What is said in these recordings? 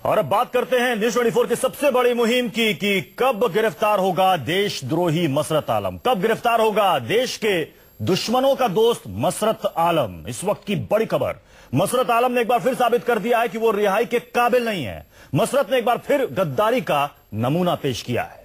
और अब बात करते हैं न्यूज 24 की सबसे बड़ी मुहिम की कि कब गिरफ्तार होगा देशद्रोही मसरत आलम, कब गिरफ्तार होगा देश के दुश्मनों का दोस्त मसरत आलम। इस वक्त की बड़ी खबर, मसरत आलम ने एक बार फिर साबित कर दिया है कि वो रिहाई के काबिल नहीं है। मसरत ने एक बार फिर गद्दारी का नमूना पेश किया है।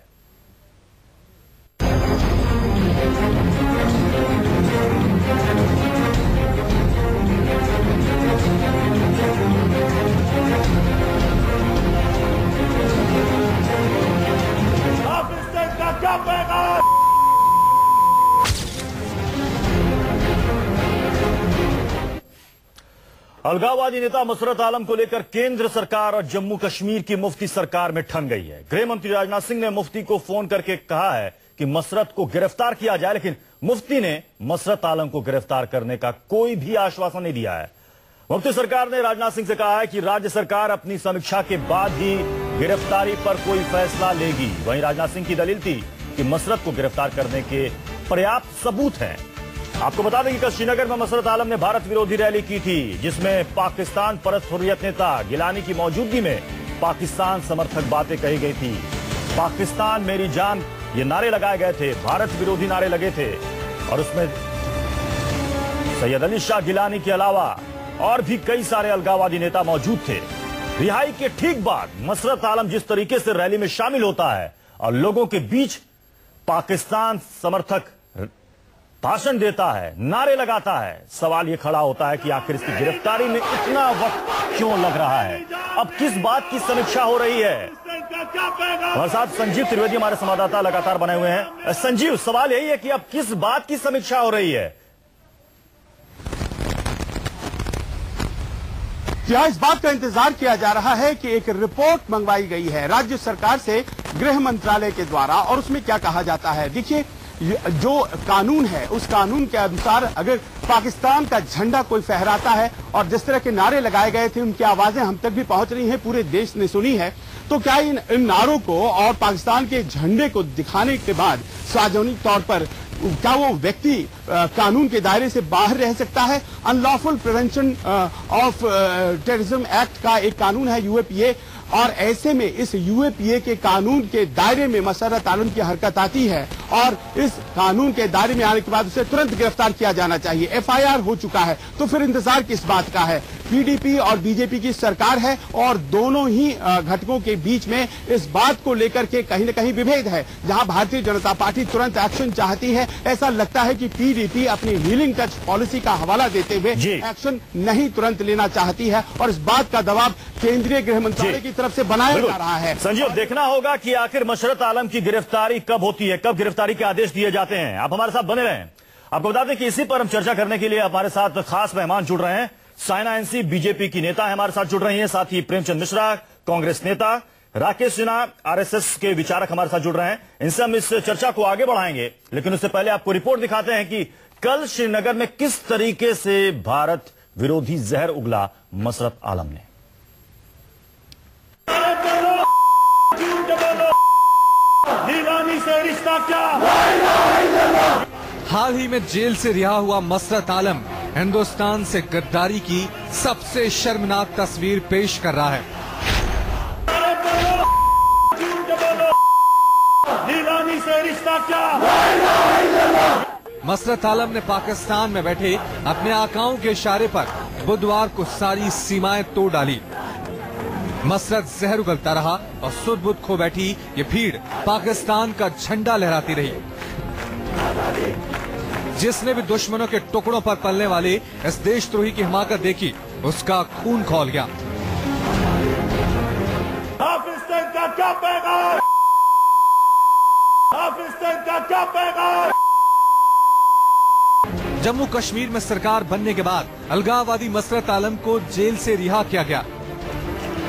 अलगाववादी नेता मसरत आलम को लेकर केंद्र सरकार और जम्मू कश्मीर की मुफ्ती सरकार में ठन गई है। गृह मंत्री राजनाथ सिंह ने मुफ्ती को फोन करके कहा है कि मसरत को गिरफ्तार किया जाए, लेकिन मुफ्ती ने मसरत आलम को गिरफ्तार करने का कोई भी आश्वासन नहीं दिया है। मुफ्ती सरकार ने राजनाथ सिंह से कहा है कि राज्य सरकार अपनी समीक्षा के बाद ही गिरफ्तारी पर कोई फैसला लेगी। वहीं राजनाथ सिंह की दलील थी कि मसरत को गिरफ्तार करने के पर्याप्त सबूत हैं। आपको बता दें कि कल श्रीनगर में मसरत आलम ने भारत विरोधी रैली की थी, जिसमें पाकिस्तान परस्त हुर्रियत नेता गिलानी की मौजूदगी में पाकिस्तान समर्थक बातें कही गई थी। पाकिस्तान मेरी जान ये नारे लगाए गए थे, भारत विरोधी नारे लगे थे और उसमें सैयद अली शाह गिलानी के अलावा और भी कई सारे अलगाववादी नेता मौजूद थे। रिहाई के ठीक बाद मसरत आलम जिस तरीके से रैली में शामिल होता है और लोगों के बीच पाकिस्तान समर्थक भाषण देता है, नारे लगाता है, सवाल यह खड़ा होता है कि आखिर इसकी गिरफ्तारी में इतना वक्त क्यों लग रहा है। अब किस बात की समीक्षा हो रही है? हमारे साथ संजीव त्रिवेदी हमारे संवाददाता लगातार बने हुए हैं। संजीव, सवाल यही है कि अब किस बात की समीक्षा हो रही है? क्या इस बात का इंतजार किया जा रहा है कि एक रिपोर्ट मंगवाई गई है राज्य सरकार से गृह मंत्रालय के द्वारा, और उसमें क्या कहा जाता है। देखिए, जो कानून है उस कानून के अनुसार अगर पाकिस्तान का झंडा कोई फहराता है और जिस तरह के नारे लगाए गए थे उनकी आवाजें हम तक भी पहुंच रही हैं, पूरे देश ने सुनी है, तो क्या इन नारों को और पाकिस्तान के झंडे को दिखाने के बाद सार्वजनिक तौर पर क्या वो व्यक्ति कानून के दायरे से बाहर रह सकता है? Unlawful prevention of terrorism act का एक कानून है यूएपीए, और ऐसे में इस यूएपीए के कानून के दायरे में मसरत आलम की हरकत आती है और इस कानून के दायरे में आने के बाद उसे तुरंत गिरफ्तार किया जाना चाहिए। एफआईआर हो चुका है, तो फिर इंतजार किस बात का है? पीडीपी और बीजेपी की सरकार है और दोनों ही घटकों के बीच में इस बात को लेकर के कहीं न कहीं विभेद है। जहां भारतीय जनता पार्टी तुरंत एक्शन चाहती है, ऐसा लगता है कि पीडीपी अपनी हीलिंग टच पॉलिसी का हवाला देते हुए एक्शन नहीं तुरंत लेना चाहती है और इस बात का दबाव केंद्रीय गृह मंत्रालय की तरफ से बनाया जा रहा है। संजीव, देखना होगा कि आखिर मसरत आलम की गिरफ्तारी कब होती है, कब गिरफ्तारी के आदेश दिए जाते हैं। आप हमारे साथ बने रहें। आपको बता दें कि इसी पर हम चर्चा करने के लिए हमारे साथ खास मेहमान जुड़ रहे हैं। साइना एनसी बीजेपी की नेता है, हमारे साथ जुड़ रही हैं। साथ ही प्रेमचंद मिश्रा कांग्रेस नेता, राकेश सिन्हा आरएसएस के विचारक हमारे साथ जुड़ रहे हैं। इनसे हम इस चर्चा को आगे बढ़ाएंगे, लेकिन उससे पहले आपको रिपोर्ट दिखाते हैं कि कल श्रीनगर में किस तरीके से भारत विरोधी जहर उगला मसरत आलम ने। से रिश्ता क्या? हाल ही में जेल से रिहा हुआ मसरत आलम हिंदुस्तान से गद्दारी की सबसे शर्मनाक तस्वीर पेश कर रहा है। से रिश्ता क्या? मसरत आलम ने पाकिस्तान में बैठे अपने आकाओं के इशारे पर बुधवार को सारी सीमाएं तोड़ डाली। मसरत जहर उगलता रहा और सुध बुध खो बैठी ये भीड़ पाकिस्तान का झंडा लहराती रही। जिसने भी दुश्मनों के टुकड़ों पर पलने वाले इस देशद्रोही की हिमाकत देखी, उसका खून खौल गया। पाकिस्तान का क्या पैगाम? पाकिस्तान का क्या पैगाम? जम्मू कश्मीर में सरकार बनने के बाद अलगाववादी मसरत आलम को जेल से रिहा किया गया,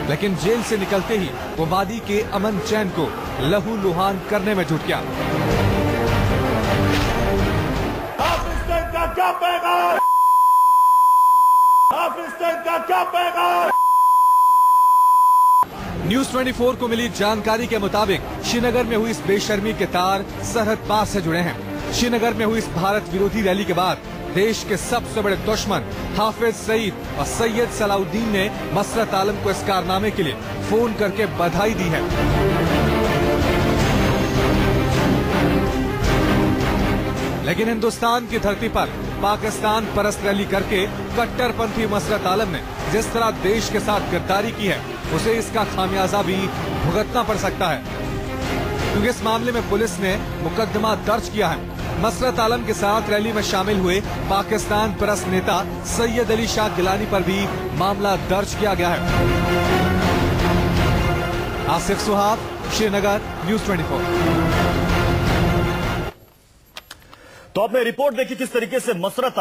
लेकिन जेल से निकलते ही वो वादी के अमन चैन को लहूलुहान करने में जुट गया। पाकिस्तान का क्या पैगाम? पाकिस्तान का क्या पैगाम? न्यूज 24 को मिली जानकारी के मुताबिक श्रीनगर में हुई इस बेशर्मी के तार सरहद पार से जुड़े हैं। श्रीनगर में हुई इस भारत विरोधी रैली के बाद देश के सबसे बड़े दुश्मन हाफिज सईद और सैयद सलाउद्दीन ने मसरत आलम को इस कारनामे के लिए फोन करके बधाई दी है। लेकिन हिंदुस्तान की धरती पर पाकिस्तान परस्त रैली करके कट्टरपंथी मसरत आलम ने जिस तरह देश के साथ गद्दारी की है, उसे इसका खामियाजा भी भुगतना पड़ सकता है, क्योंकि इस मामले में पुलिस ने मुकदमा दर्ज किया है। मसरत आलम के साथ रैली में शामिल हुए पाकिस्तान परस्त नेता सैयद अली शाह गिलानी पर भी मामला दर्ज किया गया है। आसिफ सुहाब, श्रीनगर, न्यूज़ 24। तो आपने रिपोर्ट देखी किस तरीके से मसरत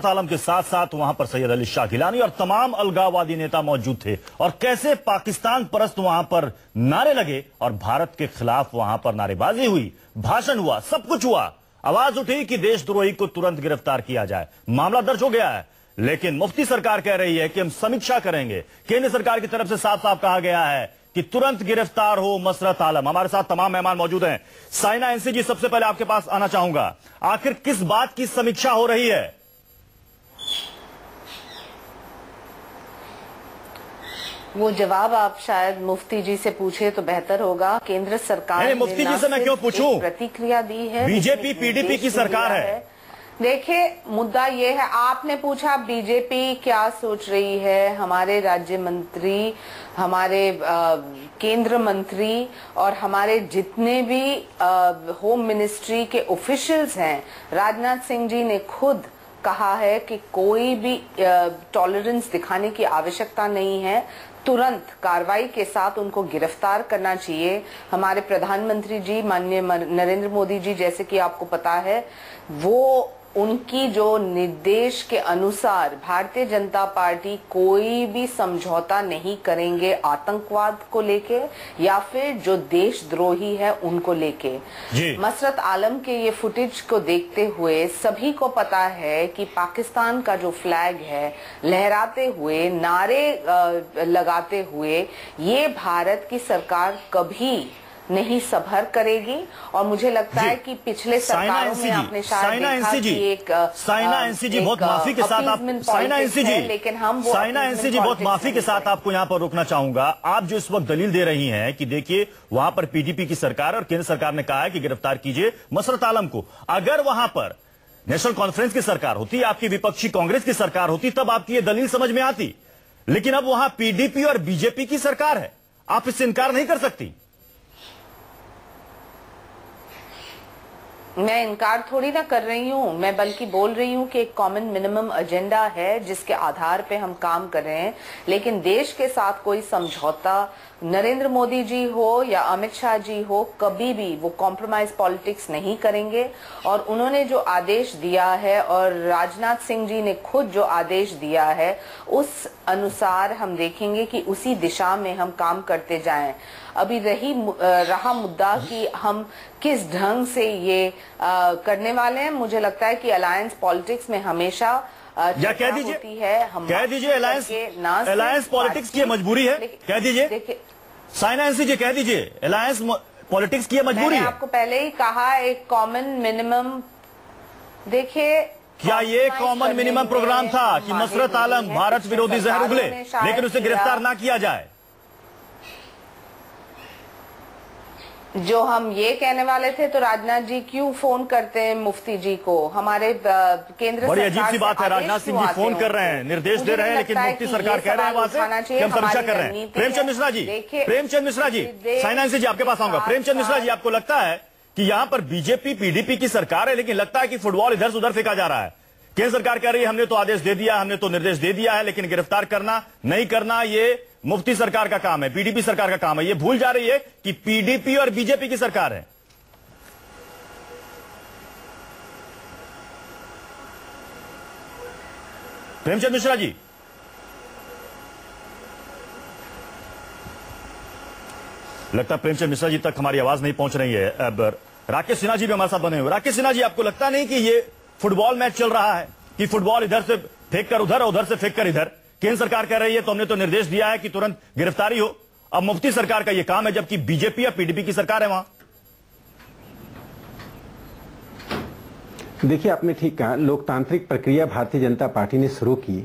आलम के साथ साथ वहां पर सैयद अली शाह गिलानी और तमाम अलगाववादी नेता मौजूद थे, और कैसे पाकिस्तान परस्त वहां पर नारे लगे और भारत के खिलाफ वहां पर नारेबाजी हुई, भाषण हुआ, सब कुछ हुआ। आवाज उठी कि देशद्रोही को तुरंत गिरफ्तार किया जाए। मामला दर्ज हो गया है, लेकिन मुफ्ती सरकार कह रही है कि हम समीक्षा करेंगे। केंद्र सरकार की तरफ से साफ साफ कहा गया है कि तुरंत गिरफ्तार हो मसरत आलम। हमारे साथ तमाम मेहमान मौजूद हैं। साइना एनसी जी, सबसे पहले आपके पास आना चाहूंगा, आखिर किस बात की समीक्षा हो रही है? वो जवाब आप शायद मुफ्ती जी से पूछे तो बेहतर होगा। केंद्र सरकार नहीं, मुफ्ती जी से मैं क्यों पूछूं? प्रतिक्रिया दी है। बीजेपी पीडीपी की सरकार है। देखिए, मुद्दा ये है, आपने पूछा बीजेपी क्या सोच रही है। हमारे राज्य मंत्री, हमारे केंद्र मंत्री और हमारे जितने भी होम मिनिस्ट्री के ऑफिशियल्स हैं, राजनाथ सिंह जी ने खुद कहा है कि कोई भी टॉलरेंस दिखाने की आवश्यकता नहीं है, तुरंत कार्रवाई के साथ उनको गिरफ्तार करना चाहिए। हमारे प्रधानमंत्री जी माननीय नरेंद्र मोदी जी, जैसे कि आपको पता है, वो उनकी जो निर्देश के अनुसार भारतीय जनता पार्टी कोई भी समझौता नहीं करेंगे आतंकवाद को लेके या फिर जो देशद्रोही है उनको लेके। मसरत आलम के ये फुटेज को देखते हुए सभी को पता है कि पाकिस्तान का जो फ्लैग है लहराते हुए, नारे लगाते हुए, ये भारत की सरकार कभी नहीं सभर करेगी। और मुझे लगता है कि पिछले सरकारों में आपने शायद देखा कि एक साइना एनसी जी बहुत माफी के साथ आप साइना एनसी जी, लेकिन हम साइना एनसी जी बहुत माफी के साथ आपको यहां पर रोकना चाहूंगा। आप जो इस वक्त दलील दे रही हैं कि देखिए वहां पर पीडीपी की सरकार और केंद्र सरकार ने कहा है कि गिरफ्तार कीजिए मसरत आलम को। अगर वहां पर नेशनल कॉन्फ्रेंस की सरकार होती, आपकी विपक्षी कांग्रेस की सरकार होती, तब आपकी ये दलील समझ में आती। लेकिन अब वहां पीडीपी और बीजेपी की सरकार है, आप इससे इनकार नहीं कर सकती। मैं इनकार थोड़ी ना कर रही हूँ, मैं बल्कि बोल रही हूँ कि एक कॉमन मिनिमम एजेंडा है जिसके आधार पे हम काम कर रहे हैं। लेकिन देश के साथ कोई समझौता, नरेंद्र मोदी जी हो या अमित शाह जी हो, कभी भी वो कॉम्प्रोमाइज पॉलिटिक्स नहीं करेंगे। और उन्होंने जो आदेश दिया है और राजनाथ सिंह जी ने खुद जो आदेश दिया है, उस अनुसार हम देखेंगे कि उसी दिशा में हम काम करते जाएं। अभी रहा मुद्दा कि हम किस ढंग से ये करने वाले हैं। मुझे लगता है कि अलायंस पॉलिटिक्स में हमेशा या कह दीजिए अलायंस पॉलिटिक्स की मजबूरी है, कह दीजिए साइना एनसी जी, कह दीजिए अलायंस पॉलिटिक्स की मजबूरी है। मैंने आपको पहले ही कहा एक कॉमन मिनिमम। देखिए, क्या ये कॉमन मिनिमम प्रोग्राम था कि मसरत आलम भारत विरोधी जहर उगले लेकिन उसे गिरफ्तार ना किया जाए? जो हम ये कहने वाले थे तो राजनाथ जी क्यों फोन करते हैं मुफ्ती जी को? हमारे केंद्र बड़ी अजीब सी बात है, राजनाथ सिंह जी फोन कर रहे हैं, निर्देश दे रहे हैं, लेकिन मुफ्ती सरकार कह रहे हैं वहां से कि हम समीक्षा कर रहे हैं। प्रेमचंद मिश्रा जी, साइना एनसी जी आपके पास आऊंगा। प्रेमचंद मिश्रा जी, आपको लगता है कि यहाँ पर बीजेपी पीडीपी की सरकार है, लेकिन लगता है कि फुटबॉल इधर से उधर फेंका जा रहा है? केंद्र सरकार कह रही है हमने तो आदेश दे दिया, हमने तो निर्देश दे दिया है, लेकिन गिरफ्तार करना नहीं करना ये मुफ्ती सरकार का काम है, पीडीपी सरकार का काम है। ये भूल जा रही है कि पीडीपी और बीजेपी की सरकार है। प्रेमचंद मिश्रा जी, लगता है प्रेमचंद मिश्रा जी तक हमारी आवाज नहीं पहुंच रही है। अब राकेश सिन्हा जी भी हमारे साथ बने हुए। राकेश सिन्हा जी, आपको लगता नहीं कि ये फुटबॉल मैच चल रहा है कि फुटबॉल इधर से फेंक कर उधर और उधर से फेंक कर इधर? केंद्र सरकार कह रही है तो हमने तो निर्देश दिया है कि तुरंत गिरफ्तारी हो, अब मुफ्ती सरकार का यह काम है, जबकि बीजेपी या पीडीपी की सरकार है वहां। देखिए, आपने ठीक कहा, लोकतांत्रिक प्रक्रिया भारतीय जनता पार्टी ने शुरू की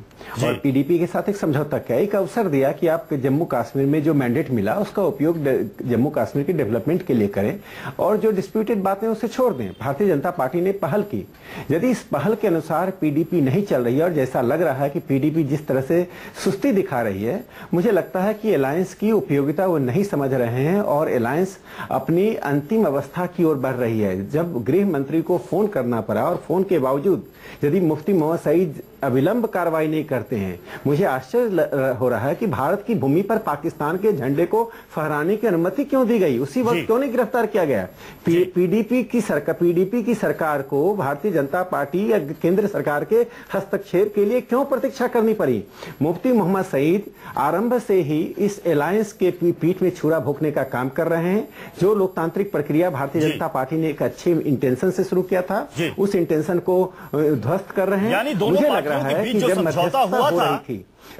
और पीडीपी के साथ एक समझौता किया, एक अवसर दिया कि आप जम्मू कश्मीर में जो मैंडेट मिला उसका उपयोग जम्मू कश्मीर के डेवलपमेंट के लिए करें और जो डिस्प्यूटेड बातें उसे छोड़ दें। भारतीय जनता पार्टी ने पहल की। यदि इस पहल के अनुसार पीडीपी नहीं चल रही है और जैसा लग रहा है कि पीडीपी जिस तरह से सुस्ती दिखा रही है, मुझे लगता है कि अलायंस की उपयोगिता वो नहीं समझ रहे हैं और अलायंस अपनी अंतिम अवस्था की ओर बढ़ रही है। जब गृह मंत्री को फोन करना पड़ा और फोन के बावजूद यदि मुफ्ती मोहम्मद सईद अविलंब कार्रवाई नहीं करते हैं, मुझे आश्चर्य हो रहा है कि भारत की भूमि पर पाकिस्तान के झंडे को फहराने की अनुमति क्यों दी गई, उसी वक्त क्यों नहीं गिरफ्तार किया गया। पीडीपी की सरकार को भारतीय जनता पार्टी या केंद्र सरकार के हस्तक्षेप के लिए क्यों प्रतीक्षा करनी पड़ी। मुफ्ती मोहम्मद सईद आरंभ से ही इस अलायंस के पीठ में छुरा भोंकने का काम कर रहे हैं। जो लोकतांत्रिक प्रक्रिया भारतीय जनता पार्टी ने एक अच्छे इंटेंशन से शुरू किया था, उस इंटेंशन को ध्वस्त कर रहे हैं। यानी दोनों पार्टियों के बीच जो समझौता हुआ था,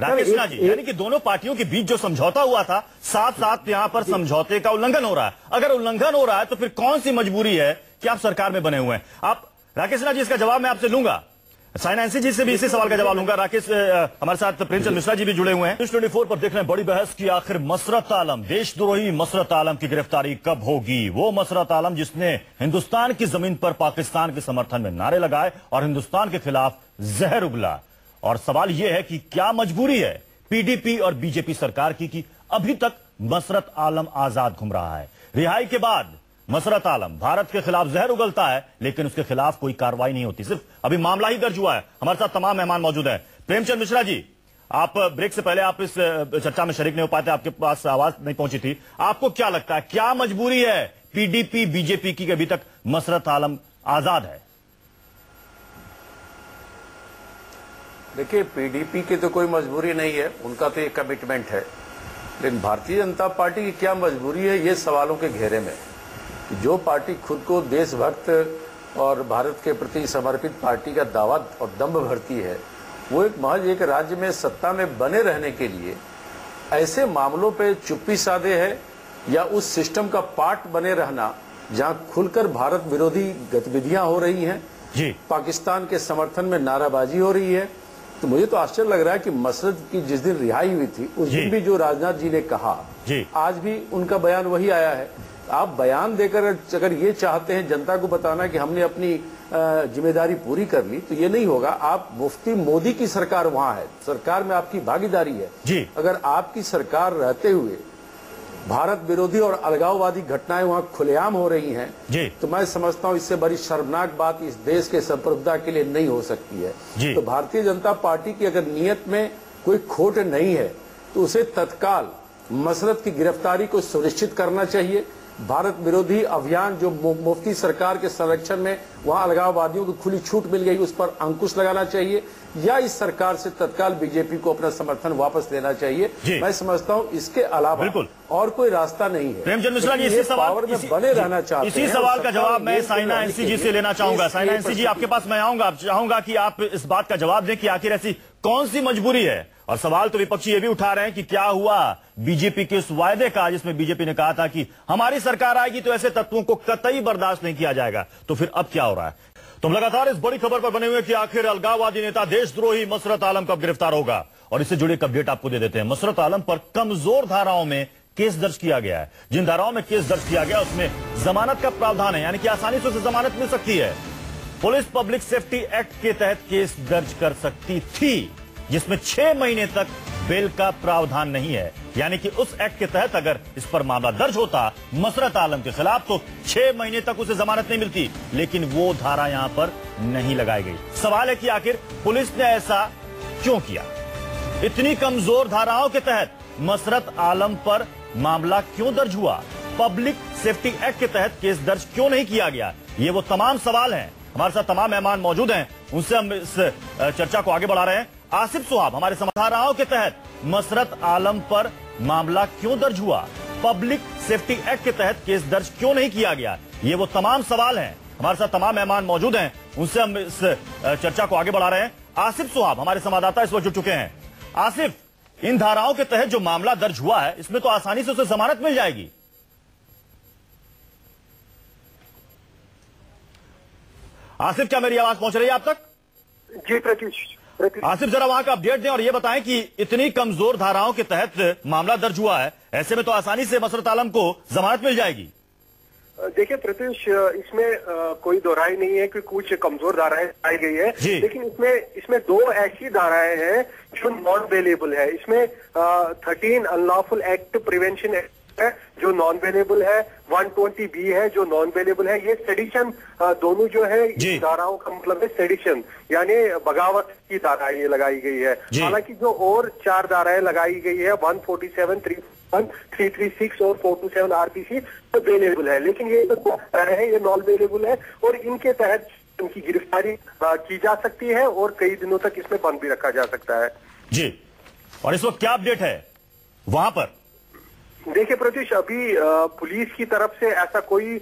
राकेश सिन्हा जी, यानी कि दोनों पार्टियों के बीच जो समझौता हुआ था, साथ साथ यहां पर समझौते का उल्लंघन हो रहा है। अगर उल्लंघन हो रहा है तो फिर कौन सी मजबूरी है कि आप सरकार में बने हुए हैं? आप राकेश सिन्हा जी, इसका जवाब मैं आपसे लूंगा। साइनांसी जी से भी इसी सवाल का जवाब लूंगा। राकेश, हमारे साथ प्रेमचंद मिश्रा जी भी जुड़े हुए हैं। न्यूज़ 24 पर देख रहे हैं बड़ी बहस की आखिर मसरत आलम, देशद्रोही मसरत आलम की गिरफ्तारी कब होगी। वो मसरत आलम जिसने हिंदुस्तान की जमीन पर पाकिस्तान के समर्थन में नारे लगाए और हिंदुस्तान के खिलाफ जहर उगला। और सवाल यह है कि क्या मजबूरी है पीडीपी और बीजेपी सरकार की कि अभी तक मसरत आलम आजाद घूम रहा है। रिहाई के बाद मसरत आलम भारत के खिलाफ जहर उगलता है, लेकिन उसके खिलाफ कोई कार्रवाई नहीं होती, सिर्फ अभी मामला ही दर्ज हुआ है। हमारे साथ तमाम मेहमान मौजूद हैं। प्रेमचंद मिश्रा जी, आप ब्रेक से पहले आप इस चर्चा में शरीक नहीं हो पाते, आपके पास आवाज नहीं पहुंची थी। आपको क्या लगता है, क्या मजबूरी है पीडीपी बीजेपी की अभी तक मसरत आलम आजाद है? देखिए, पीडीपी की तो कोई मजबूरी नहीं है, उनका तो ये कमिटमेंट है। लेकिन भारतीय जनता पार्टी की क्या मजबूरी है, ये सवालों के घेरे में। जो पार्टी खुद को देशभक्त और भारत के प्रति समर्पित पार्टी का दावा और दम्भ भरती है, वो एक महज एक राज्य में सत्ता में बने रहने के लिए ऐसे मामलों पे चुप्पी साधे है या उस सिस्टम का पार्ट बने रहना जहां खुलकर भारत विरोधी गतिविधियां हो रही हैं, पाकिस्तान के समर्थन में नाराबाजी हो रही है। तो मुझे तो आश्चर्य लग रहा है कि मसरत की जिस दिन रिहाई हुई थी उस दिन भी जो राजनाथ जी ने कहा, आज भी उनका बयान वही आया है। आप बयान देकर अगर ये चाहते हैं जनता को बताना कि हमने अपनी जिम्मेदारी पूरी कर ली, तो ये नहीं होगा। आप मुफ्ती मोदी की सरकार वहां है, सरकार में आपकी भागीदारी है। अगर आपकी सरकार रहते हुए भारत विरोधी और अलगाववादी घटनाएं वहां खुलेआम हो रही हैं, तो मैं समझता हूं इससे बड़ी शर्मनाक बात इस देश के संप्रभुता के लिए नहीं हो सकती है। तो भारतीय जनता पार्टी की अगर नीयत में कोई खोट नहीं है तो उसे तत्काल मसरत की गिरफ्तारी को सुनिश्चित करना चाहिए। भारत विरोधी अभियान जो मुफ्ती सरकार के संरक्षण में वहां अलगाववादियों को खुली छूट मिल गई, उस पर अंकुश लगाना चाहिए या इस सरकार से तत्काल बीजेपी को अपना समर्थन वापस लेना चाहिए। मैं समझता हूं इसके अलावा और कोई रास्ता नहीं है। प्रेमचंद मिश्रा जी, इसी सवाल में बने रहना चाहते हैं। इसी सवाल का जवाब मैं साइना एनसी जी से लेना चाहूंगा। साइना एनसी जी, आपके पास मैं आऊंगा, चाहूंगा कि आप इस बात का जवाब दें कि आखिर ऐसी कौन सी मजबूरी है। और सवाल तो विपक्षी ये भी उठा रहे हैं कि क्या हुआ बीजेपी के उस वायदे का जिसमें बीजेपी ने कहा था कि हमारी सरकार आएगी तो ऐसे तत्वों को कतई बर्दाश्त नहीं किया जाएगा। तो फिर अब क्या हो रहा है? तो लगातार इस बड़ी खबर पर बने हुए कि आखिर अलगाववादी नेता देशद्रोही मसरत आलम कब गिरफ्तार होगा, और इससे जुड़े एक अपडेट आपको दे देते हैं। मसरत आलम पर कमजोर धाराओं में केस दर्ज किया गया है। जिन धाराओं में केस दर्ज किया गया उसमें जमानत का प्रावधान है, यानी कि आसानी से उसे जमानत मिल सकती है। पुलिस पब्लिक सेफ्टी एक्ट के तहत केस दर्ज कर सकती थी, जिसमें 6 महीने तक बेल का प्रावधान नहीं है। यानी कि उस एक्ट के तहत अगर इस पर मामला दर्ज होता मसरत आलम के खिलाफ तो 6 महीने तक उसे जमानत नहीं मिलती, लेकिन वो धारा यहां पर नहीं लगाई गई। सवाल है कि आखिर पुलिस ने ऐसा क्यों किया? इतनी कमजोर धाराओं के तहत मसरत आलम पर मामला क्यों दर्ज हुआ? पब्लिक सेफ्टी एक्ट के तहत केस दर्ज क्यों नहीं किया गया? ये वो तमाम सवाल हैं। हमारे साथ तमाम मेहमान मौजूद हैं, उनसे हम इस चर्चा को आगे बढ़ा रहे हैं। आसिफ सुहाब हमारे धाराओं के तहत मसरत आलम पर मामला क्यों दर्ज हुआ? पब्लिक सेफ्टी एक्ट के तहत केस दर्ज क्यों नहीं किया गया? ये वो तमाम सवाल हैं। हमारे साथ तमाम मेहमान मौजूद हैं, उनसे हम इस चर्चा को आगे बढ़ा रहे हैं। आसिफ सुहाब हमारे संवाददाता इस वक्त जुड़ चुके हैं। आसिफ, इन धाराओं के तहत जो मामला दर्ज हुआ है इसमें तो आसानी से उसे जमानत मिल जाएगी। आसिफ, क्या मेरी आवाज पहुंच रही है आप तक? जी प्रत्युष। आसिफ, जरा वहां का अपडेट दें और ये बताएं कि इतनी कमजोर धाराओं के तहत मामला दर्ज हुआ है, ऐसे में तो आसानी से मसरत आलम को जमानत मिल जाएगी। देखिए प्रत्युष, इसमें कोई दोहराई नहीं है कि कुछ कमजोर धाराएं आई गई है, लेकिन इसमें दो ऐसी धाराएं हैं जो नॉन अवेलेबल है। इसमें 13 अनलॉफुल एक्ट प्रिवेंशन एक्ट है जो नॉन अवेलेबल है, 120B है जो नॉन अवेलेबल है। ये सेडिशन दोनों जो है इस धाराओं का मतलब है सेडिशन, यानी बगावत की धाराएं ये लगाई गई है। हालांकि जो और 4 धाराएं लगाई गई है 147, 336 और 427 RPC अवेलेबल है, लेकिन ये है ये नॉन अवेलेबल है और इनके तहत उनकी गिरफ्तारी की जा सकती है और कई दिनों तक इसमें बंद भी रखा जा सकता है। जी, और इस वक्त क्या अपडेट है वहां पर? देखिए प्रत्युष, अभी पुलिस की तरफ से ऐसा कोई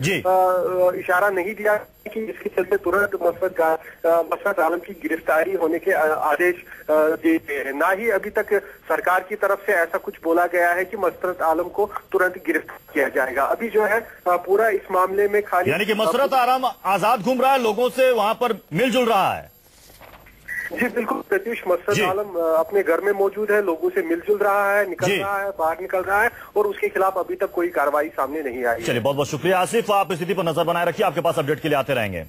इशारा नहीं दिया कि इसके चलते तुरंत मसरत आलम की गिरफ्तारी होने के आदेश दिए हैं। ना ही अभी तक सरकार की तरफ से ऐसा कुछ बोला गया है कि मसरत आलम को तुरंत गिरफ्तार किया जाएगा। अभी जो है पूरा इस मामले में खाली, यानी कि मसरत आलम आजाद घूम रहा है, लोगों से वहां पर मिलजुल रहा है। जी बिल्कुल प्रत्युष, मसरत आलम अपने घर में मौजूद है, लोगों से मिलजुल रहा है, निकल रहा है, बाहर निकल रहा है और उसके खिलाफ अभी तक कोई कार्रवाई सामने नहीं आई। चलिए, बहुत बहुत शुक्रिया आसिफ, आप स्थिति पर नजर बनाए रखिए, आपके पास अपडेट के लिए आते रहेंगे।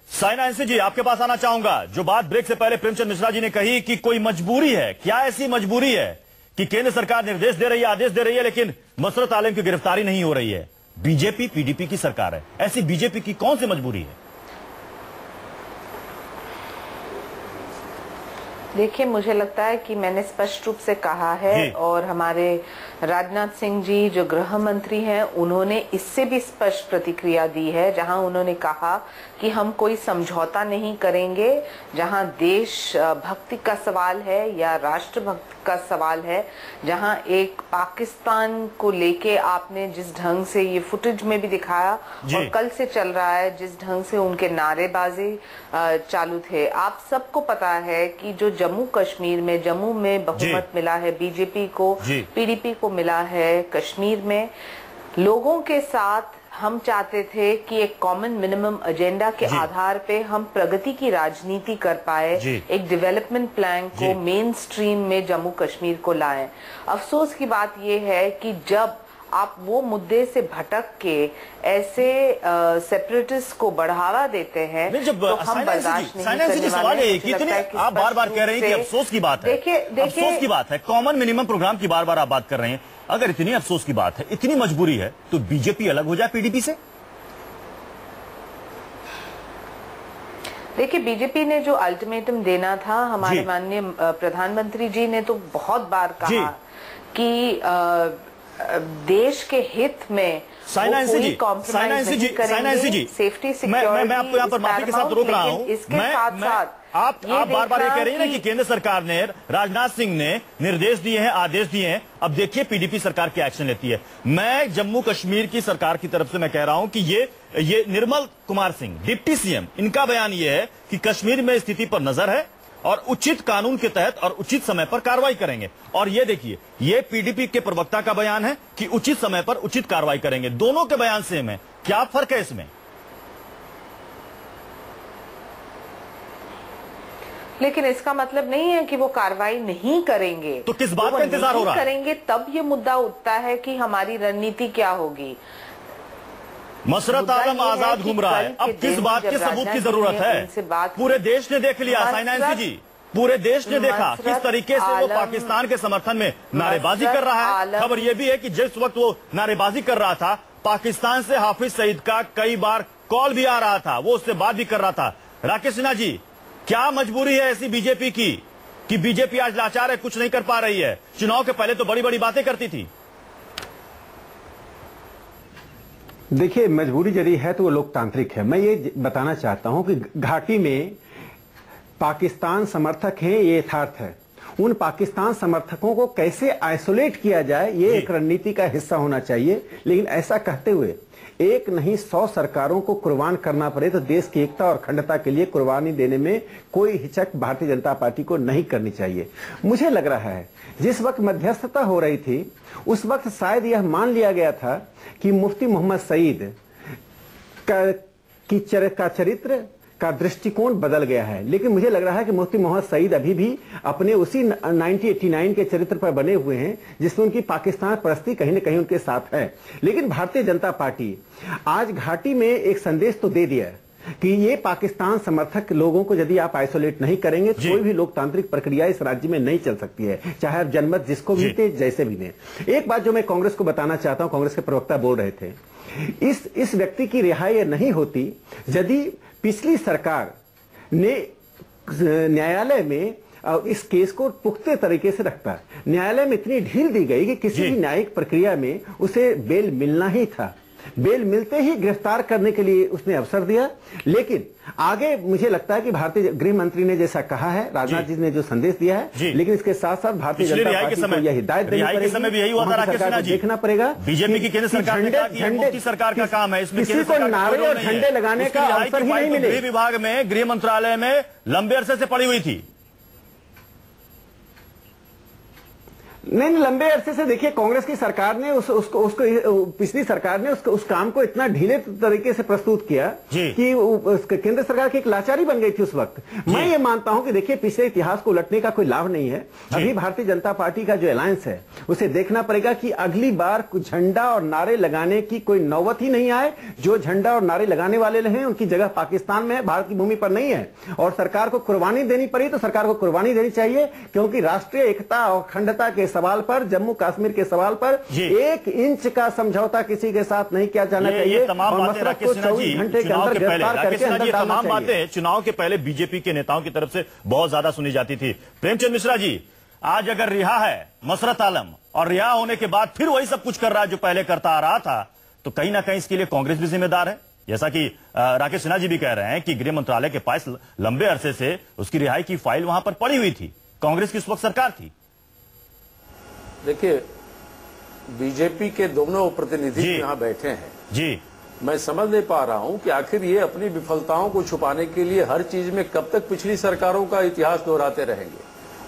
साइना एनसी जी, आपके पास आना चाहूंगा। जो बात ब्रेक से पहले प्रेमचंद मिश्रा जी ने कही कि कोई मजबूरी है, क्या ऐसी मजबूरी है कि केंद्र सरकार निर्देश दे रही है, आदेश दे रही है, लेकिन मसरत आलम की गिरफ्तारी नहीं हो रही है? बीजेपी पीडीपी की सरकार है, ऐसी बीजेपी की कौन सी मजबूरी है? देखिए, मुझे लगता है कि मैंने स्पष्ट रूप से कहा है और हमारे राजनाथ सिंह जी जो गृह मंत्री हैं उन्होंने इससे भी स्पष्ट प्रतिक्रिया दी है, जहां उन्होंने कहा कि हम कोई समझौता नहीं करेंगे। जहां देश भक्ति का सवाल है या राष्ट्रभक्ति का सवाल है, जहां एक पाकिस्तान को लेके आपने जिस ढंग से ये फुटेज में भी दिखाया और कल से चल रहा है जिस ढंग से उनके नारेबाजी चालू थे, आप सबको पता है कि जो जम्मू कश्मीर में बहुमत मिला है बीजेपी को, पीडीपी को मिला है कश्मीर में, लोगों के साथ हम चाहते थे कि एक कॉमन मिनिमम एजेंडा के आधार पे हम प्रगति की राजनीति कर पाए, एक डेवलपमेंट प्लान को मेन स्ट्रीम में जम्मू कश्मीर को लाएं। अफसोस की बात यह है कि जब आप वो मुद्दे से भटक के ऐसे सेपरेटिस्ट को बढ़ावा देते हैं तो हम बर्दाश्त नहीं करने वाले हैं। आप बार बार कह रहे हैं कि अफसोस की बात है, अफसोस की बात है, कॉमन मिनिमम प्रोग्राम की बार बार आप बात कर रहे हैं। अगर इतनी अफसोस की बात है, इतनी मजबूरी है, तो बीजेपी अलग हो जाए पीडीपी से? देखिए, बीजेपी ने जो अल्टीमेटम देना था, हमारे माननीय प्रधानमंत्री जी ने तो बहुत बार कहा कि देश के हित में साइना एनसी जी, सेफ्टी सिक्योरिटी, मैं आपको यहाँ पर माफी के साथ रोक रहा हूँ। इसके साथ साथ आप बार बार ये कह रही है ना कि केंद्र सरकार ने, राजनाथ सिंह ने निर्देश दिए हैं, आदेश दिए हैं। अब देखिए पीडीपी सरकार क्या एक्शन लेती है। मैं जम्मू कश्मीर की सरकार की तरफ से मैं कह रहा हूं कि ये निर्मल कुमार सिंह डिप्टी सीएम, इनका बयान ये है कि कश्मीर में स्थिति पर नजर है और उचित कानून के तहत और उचित समय पर कार्रवाई करेंगे। और ये देखिए, ये पीडीपी के प्रवक्ता का बयान है कि उचित समय पर उचित कार्रवाई करेंगे। दोनों के बयान सेम है, क्या फर्क है इसमें? लेकिन इसका मतलब नहीं है कि वो कार्रवाई नहीं करेंगे। तो किस बात का इंतजार हो रहा है? करेंगे तब ये मुद्दा उठता है कि हमारी रणनीति क्या होगी। मसरत आलम आजाद घूम रहा है, अब किस बात के सबूत की जरूरत है? पूरे देश ने देख लिया साइना एनसी जी, पूरे देश ने देखा किस तरीके से वो पाकिस्तान के समर्थन में नारेबाजी कर रहा है। खबर यह भी है कि जिस वक्त वो नारेबाजी कर रहा था, पाकिस्तान से हाफिज सईद का कई बार कॉल भी आ रहा था, वो उससे बात भी कर रहा था। राकेश सिन्हा जी, क्या मजबूरी है ऐसी बीजेपी की कि बीजेपी आज लाचार है, कुछ नहीं कर पा रही है? चुनाव के पहले तो बड़ी बड़ी बातें करती थी। देखिए, मजबूरी जरी है तो वो लोकतांत्रिक है। मैं ये बताना चाहता हूं कि घाटी में पाकिस्तान समर्थक हैं, ये यथार्थ है। उन पाकिस्तान समर्थकों को कैसे आइसोलेट किया जाए, ये एक रणनीति का हिस्सा होना चाहिए। लेकिन ऐसा कहते हुए एक नहीं 100 सरकारों को कुर्बान करना पड़े तो देश की एकता और अखंडता के लिए कुर्बानी देने में कोई हिचक भारतीय जनता पार्टी को नहीं करनी चाहिए। मुझे लग रहा है जिस वक्त मध्यस्थता हो रही थी उस वक्त शायद यह मान लिया गया था कि मुफ्ती मोहम्मद सईद का चरित्र का दृष्टिकोण बदल गया है। लेकिन मुझे लग रहा है कि मुफ्ती मोहम्मद सईद अभी भी अपने उसी 1989 के चरित्र पर बने हुए हैं जिसमें उनकी पाकिस्तान परस्ती कहीं न कहीं उनके साथ है। लेकिन भारतीय जनता पार्टी आज घाटी में एक संदेश तो दे दिया कि ये पाकिस्तान समर्थक लोगों को यदि आप आइसोलेट नहीं करेंगे तो कोई भी लोकतांत्रिक प्रक्रिया इस राज्य में नहीं चल सकती है, चाहे आप जनमत जिसको भी दे, जैसे भी दें। एक बात जो मैं कांग्रेस को बताना चाहता हूं, कांग्रेस के प्रवक्ता बोल रहे थे, इस व्यक्ति की रिहाई नहीं होती यदि पिछली सरकार ने न्यायालय में इस केस को पुख्ते तरीके से रखता। न्यायालय में इतनी ढील दी गई कि किसी भी न्यायिक प्रक्रिया में उसे बेल मिलना ही था। बेल मिलते ही गिरफ्तार करने के लिए उसने अवसर दिया। लेकिन आगे मुझे लगता है कि भारतीय गृह मंत्री ने जैसा कहा है, राजनाथ जी ने जो संदेश दिया है, लेकिन इसके साथ साथ भारतीय जनता पार्टी को यह हिदायत देनी पड़ेगी, सरकार को देखना पड़ेगा। बीजेपी की केंद्र सरकार ने कहा कि ये मुफ्ती सरकार का काम है, इसमें किसी को नारे और झंडे लगाने का अवसर ही नहीं मिले। गृह विभाग में, गृह मंत्रालय में लंबे अरसे से पड़ी हुई थी। नहीं, लंबे अरसे से देखिए कांग्रेस की सरकार ने उसको पिछली सरकार ने उस काम को इतना ढीले तरीके से प्रस्तुत किया कि केंद्र सरकार की एक लाचारी बन गई थी उस वक्त। मैं ये मानता हूं कि देखिए पिछले इतिहास को उलटने का कोई लाभ नहीं है। अभी भारतीय जनता पार्टी का जो अलायंस है उसे देखना पड़ेगा कि अगली बार झंडा और नारे लगाने की कोई नौबत ही नहीं आए। जो झंडा और नारे लगाने वाले हैं उनकी जगह पाकिस्तान में है, भारत की भूमि पर नहीं है। और सरकार को कुर्बानी देनी पड़ी तो सरकार को कुर्बानी देनी चाहिए, क्योंकि राष्ट्रीय एकता और अखंडता के सवाल पर, जम्मू कश्मीर के सवाल पर 1 इंच का समझौता किसी के साथ नहीं किया जाना चाहिए। तमाम बातें राकेश सिन्हा जी, तमाम बातें चुनाव के पहले बीजेपी के नेताओं की तरफ से बहुत ज्यादा सुनी जाती थी। प्रेमचंद मिश्रा जी, आज अगर रिहा है मसरत आलम और रिहा होने के बाद फिर वही सब कुछ कर रहा है जो पहले करता आ रहा था, तो कहीं ना कहीं इसके लिए कांग्रेस भी जिम्मेदार है। जैसा कि राकेश सिन्हा जी भी कह रहे हैं कि गृह मंत्रालय के पास लंबे अरसे से उसकी रिहाई की फाइल वहां पर पड़ी हुई थी, कांग्रेस की उस वक्त सरकार थी। देखिए, बीजेपी के दोनों प्रतिनिधि यहां बैठे हैं जी, मैं समझ नहीं पा रहा हूं कि आखिर ये अपनी विफलताओं को छुपाने के लिए हर चीज में कब तक पिछली सरकारों का इतिहास दोहराते रहेंगे।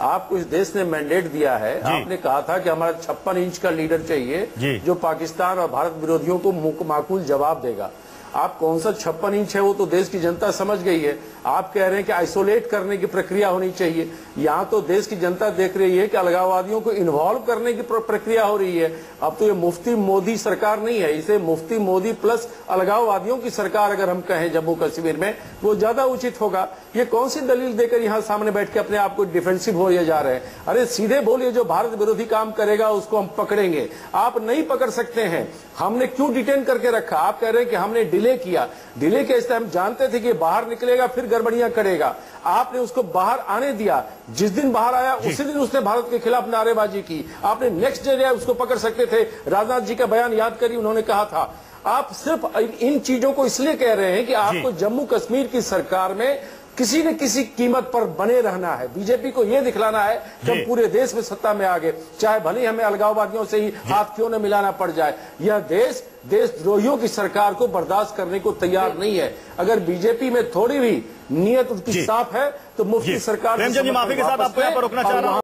आपको इस देश ने मैंडेट दिया है, आपने कहा था कि हमारा 56 इंच का लीडर चाहिए जो पाकिस्तान और भारत विरोधियों को माकूल जवाब देगा। आप कौन सा 56 इंच है वो तो देश की जनता समझ गई है। आप कह रहे हैं कि आइसोलेट करने की प्रक्रिया होनी चाहिए। यहाँ तो देश की जनता देख रही है कि अलगाववादियों को इन्वॉल्व करने की प्रक्रिया हो रही है। अब तो ये मुफ्ती मोदी सरकार नहीं है, इसे मुफ्ती मोदी प्लस अलगाववादियों की सरकार अगर हम कहें जम्मू कश्मीर में, वो ज्यादा उचित होगा। ये कौन सी दलील देकर यहाँ सामने बैठ के अपने आप को डिफेंसिव हो जा रहे हैं? अरे सीधे बोलिए, जो भारत विरोधी काम करेगा उसको हम पकड़ेंगे। आप नहीं पकड़ सकते हैं। हमने क्यों डिटेन करके रखा? आप कह रहे हैं कि हमने डिले किया। डिले के इससे हम जानते थे कि बाहर निकलेगा फिर गड़बड़ियां करेगा। आपने उसको बाहर आने दिया। जिस दिन बाहर आया उसी दिन उसने भारत के खिलाफ नारेबाजी की। आपने नेक्स्ट डे उसको पकड़ सकते थे। राजनाथ जी का बयान याद करिए, उन्होंने कहा था। आप सिर्फ इन चीजों को इसलिए कह रहे हैं कि आपको जम्मू कश्मीर की सरकार में किसी न किसी कीमत पर बने रहना है। बीजेपी को यह दिखलाना है कि हम पूरे देश में सत्ता में आ गए, चाहे भले ही हमें अलगाववादियों से ही हाथ क्यों न मिलाना पड़ जाए। यह देशद्रोहियों की सरकार को बर्दाश्त करने को तैयार नहीं है। अगर बीजेपी में थोड़ी भी नीयत उसकी साफ है तो मुफ्ती सरकार माफी के साथ आपको यहाँ पर रोकना चाह रहा हूं।